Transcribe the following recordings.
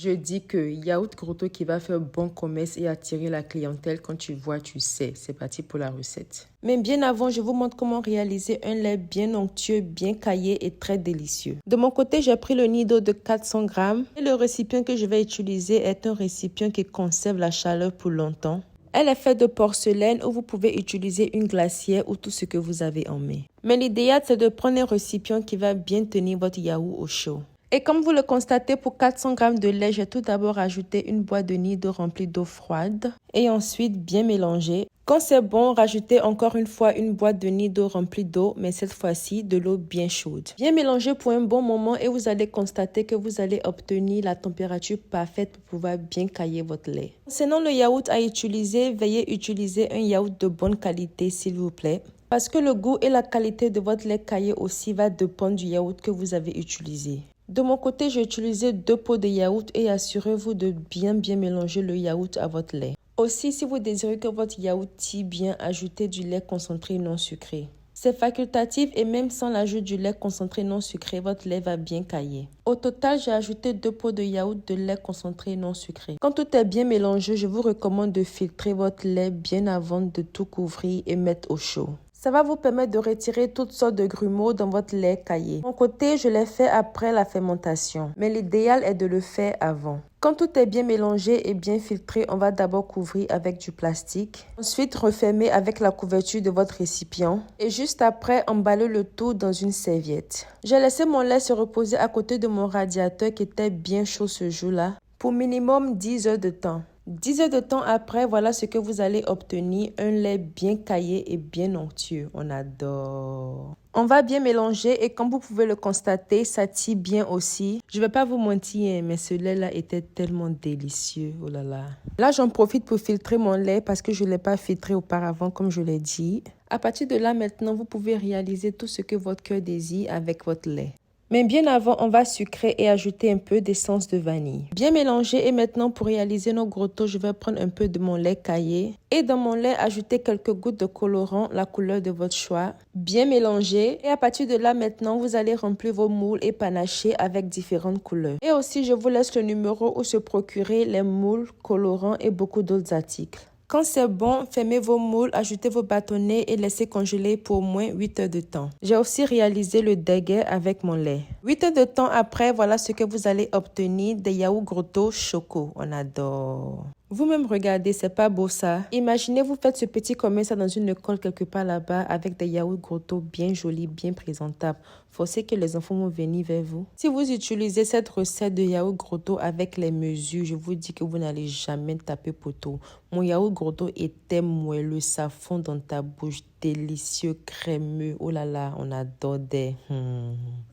Je dis que yaourt grotto qui va faire bon commerce et attirer la clientèle. Quand tu vois, tu sais. C'est parti pour la recette. Mais bien avant, je vous montre comment réaliser un lait bien onctueux, bien caillé et très délicieux. De mon côté, j'ai pris le nido de 400 grammes. Et le récipient que je vais utiliser est un récipient qui conserve la chaleur pour longtemps. Elle est faite de porcelaine ou vous pouvez utiliser une glacière ou tout ce que vous avez en main. Mais l'idéal, c'est de prendre un récipient qui va bien tenir votre yaourt au chaud. Et comme vous le constatez, pour 400 g de lait, j'ai tout d'abord ajouté une boîte de nido remplie d'eau froide et ensuite bien mélangé. Quand c'est bon, rajoutez encore une fois une boîte de nido remplie d'eau, mais cette fois-ci de l'eau bien chaude. Bien mélanger pour un bon moment et vous allez constater que vous allez obtenir la température parfaite pour pouvoir bien cailler votre lait. Concernant le yaourt à utiliser, veuillez utiliser un yaourt de bonne qualité s'il vous plaît. Parce que le goût et la qualité de votre lait caillé aussi va dépendre du yaourt que vous avez utilisé. De mon côté, j'ai utilisé 2 pots de yaourt et assurez-vous de bien mélanger le yaourt à votre lait. Aussi, si vous désirez que votre yaourt tire bien, ajoutez du lait concentré non sucré. C'est facultatif et même sans l'ajout du lait concentré non sucré, votre lait va bien cailler. Au total, j'ai ajouté 2 pots de yaourt de lait concentré non sucré. Quand tout est bien mélangé, je vous recommande de filtrer votre lait bien avant de tout couvrir et mettre au chaud. Ça va vous permettre de retirer toutes sortes de grumeaux dans votre lait caillé. De mon côté, je l'ai fait après la fermentation, mais l'idéal est de le faire avant. Quand tout est bien mélangé et bien filtré, on va d'abord couvrir avec du plastique. Ensuite, refermer avec la couverture de votre récipient. Et juste après, emballer le tout dans une serviette. J'ai laissé mon lait se reposer à côté de mon radiateur qui était bien chaud ce jour-là pour minimum 10 heures de temps. 10 heures de temps après, voilà ce que vous allez obtenir, un lait bien caillé et bien onctueux. On adore. On va bien mélanger et comme vous pouvez le constater, ça tire bien aussi. Je ne vais pas vous mentir, mais ce lait-là était tellement délicieux. Oh là là. Là, j'en profite pour filtrer mon lait parce que je ne l'ai pas filtré auparavant, comme je l'ai dit. À partir de là, maintenant, vous pouvez réaliser tout ce que votre cœur désire avec votre lait. Mais bien avant, on va sucrer et ajouter un peu d'essence de vanille. Bien mélanger et maintenant pour réaliser nos grottos, je vais prendre un peu de mon lait caillé. Et dans mon lait, ajouter quelques gouttes de colorant, la couleur de votre choix. Bien mélanger. Et à partir de là, maintenant, vous allez remplir vos moules et panacher avec différentes couleurs. Et aussi, je vous laisse le numéro où se procurer les moules, colorants et beaucoup d'autres articles. Quand c'est bon, fermez vos moules, ajoutez vos bâtonnets et laissez congeler pour au moins 8 heures de temps. J'ai aussi réalisé le déguet avec mon lait. 8 heures de temps après, voilà ce que vous allez obtenir, des yaourts grotto choco. On adore. Vous-même regardez, c'est pas beau ça. Imaginez, vous faites ce petit commerce dans une école quelque part là-bas avec des yaourts grotto bien jolis, bien présentables. Forcez que les enfants vont venir vers vous. Si vous utilisez cette recette de yaourt grotto avec les mesures, je vous dis que vous n'allez jamais taper poteau. Mon yaourt grotto était moelleux, ça fond dans ta bouche, délicieux, crémeux. Oh là là, on adore des...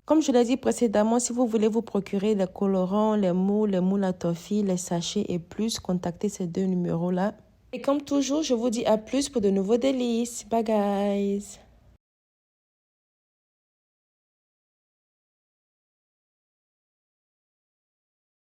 Comme je l'ai dit précédemment, si vous voulez vous procurer les colorants, les moules à toffee, les sachets et plus, contactez ces 2 numéros-là. Et comme toujours, je vous dis à plus pour de nouveaux délices. Bye guys!